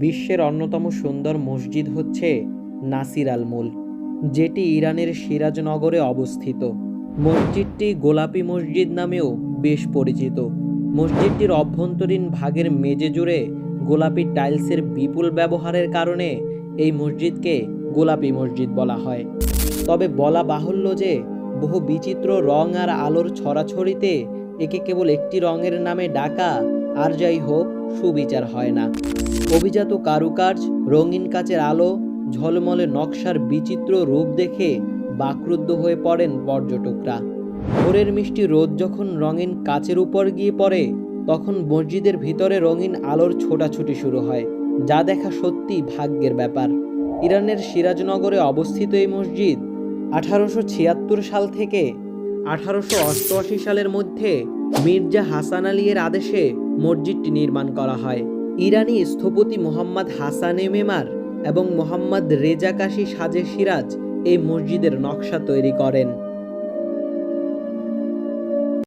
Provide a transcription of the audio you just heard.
বিশ্বের অন্যতম সুন্দর মসজিদ হচ্ছে নাসির আল মুল্ক, যেটি ইরানের সিরাজনগরে অবস্থিত। মসজিদটি গোলাপি মসজিদ নামেও বেশ পরিচিত। মসজিদটির অভ্যন্তরীণ ভাগের মেঝে জুড়ে গোলাপি টাইলসের বিপুল ব্যবহারের কারণে এই মসজিদকে গোলাপি মসজিদ বলা হয়। তবে বলা বাহুল্য যে বহু বিচিত্র রং আর আলোর ছড়াছড়িতে একে কেবল একটি রঙের নামে ডাকা আর যাই হোক সুবিচার হয় না। অভিজাত কারুকার্য, রঙিন কাচের আলো, ঝলমলে নকশার বিচিত্র রূপ দেখে বাকরুদ্ধ হয়ে পড়েন পর্যটকরা। ভোরের মিষ্টি রোদ যখন রঙিন কাচের উপর গিয়ে পড়ে, তখন মসজিদের ভিতরে রঙিন আলোর ছোটাছুটি শুরু হয়, যা দেখা সত্যি ভাগ্যের ব্যাপার। ইরানের সিরাজনগরে অবস্থিত এই মসজিদ 1876 সাল থেকে 1888 সালের মধ্যে মির্জা হাসান আলী এর আদেশে মসজিদটি নির্মাণ করা হয়। ইরানি স্থপতি মোহাম্মদ হাসান মেমার এবং মোহাম্মদ রেজা কাশি সাজে সিরাজ এই মসজিদের নকশা তৈরি করেন।